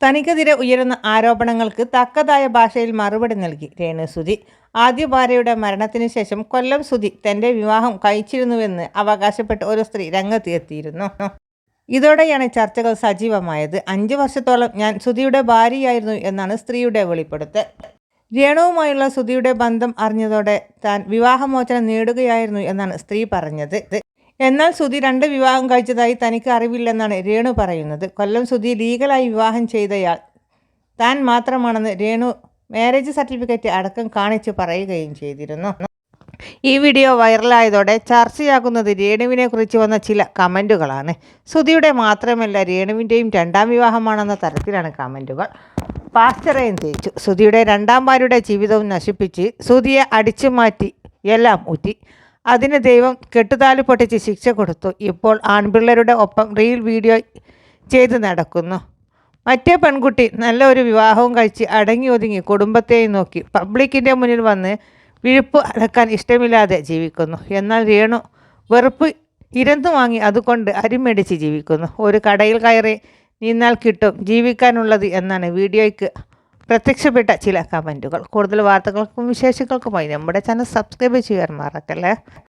തനിക്കെതിരെ ഉയരുന്ന ആരോപണങ്ങൾക്ക് തക്കതായ ഭാഷയിൽ മറുപടി നൽകി രേണുസുധി. ആദ്യ ഭാര്യയുടെ മരണത്തിന് ശേഷം കൊല്ലം സുധി തന്റെ വിവാഹം കഴിച്ചിരുന്നുവെന്ന് അവകാശപ്പെട്ട് ഒരു സ്ത്രീ രംഗത്ത് എത്തിയിരുന്നു. ഇതോടെയാണ് ചർച്ചകൾ സജീവമായത്. 5 വർഷത്തോളം ഞാൻ സുധിയുടെ ഭാര്യയായിരുന്നു എന്നാണ് സ്ത്രീയുടെ വെളിപ്പെടുത്തൽ. രേണുവുമായുള്ള സുധിയുടെ ബന്ധം അറിഞ്ഞതോടെ താൻ വിവാഹമോചനം നേടുകയായിരുന്നു എന്നാണ് സ്ത്രീ പറഞ്ഞത്. എന്നാൽ സുധി 2 വിവാഹം കഴിച്ചതായി തനിക്ക് അറിവില്ലെന്നാണ് രേണു പറയുന്നത്. കൊല്ലം സുധി ലീഗലായി വിവാഹം ചെയ്തയാൾ താൻ മാത്രമാണെന്ന് രേണു മാരേജ് സർട്ടിഫിക്കറ്റ് അടക്കം കാണിച്ച് പറയുകയും ചെയ്തിരുന്നു. ഈ വീഡിയോ വൈറലായതോടെ ചർച്ചയാകുന്നത് രേണുവിനെ കുറിച്ച് വന്ന ചില കമൻറ്റുകളാണ്. സുധിയുടെ മാത്രമല്ല രേണുവിൻ്റെയും 2ാം വിവാഹമാണെന്ന തരത്തിലാണ് കമൻറ്റുകൾ. പാസ്റ്ററേയും തേച്ചു. സുധിയുടെ 2ാം ഭാര്യയുടെ ജീവിതവും നശിപ്പിച്ച് സുധിയെ അടിച്ചു മാറ്റി എല്ലാം ഊറ്റി. അതിന് ദൈവം കെട്ടുതാലി പൊട്ടിച്ച് ശിക്ഷ കൊടുത്തു. ഇപ്പോൾ ആൺപിള്ളേരുടെ ഒപ്പം റീൽ വീഡിയോ ചെയ്ത് നടക്കുന്നു. മറ്റേ പെൺകുട്ടി നല്ല ഒരു വിവാഹവും കഴിച്ച് അടങ്ങി ഒതുങ്ങി കുടുംബത്തെയും നോക്കി പബ്ലിക്കിൻ്റെ മുന്നിൽ വന്ന് വിഴുപ്പ് അടക്കാൻ ഇഷ്ടമില്ലാതെ ജീവിക്കുന്നു. എന്നാൽ രേണു വെറുപ്പ് ഇരന്നു വാങ്ങി അതുകൊണ്ട് അരിമേടിച്ച് ജീവിക്കുന്നു. ഒരു കടയിൽ കയറി നിന്നാൽ കിട്ടും ജീവിക്കാനുള്ളത് എന്നാണ് വീഡിയോയ്ക്ക് പ്രത്യക്ഷപ്പെട്ട ചില കമൻറ്റുകൾ. കൂടുതൽ വാർത്തകൾക്കും വിശേഷങ്ങൾക്കുമായി നമ്മുടെ ചാനൽ സബ്സ്ക്രൈബ് ചെയ്യാൻ മറക്കല്ലേ.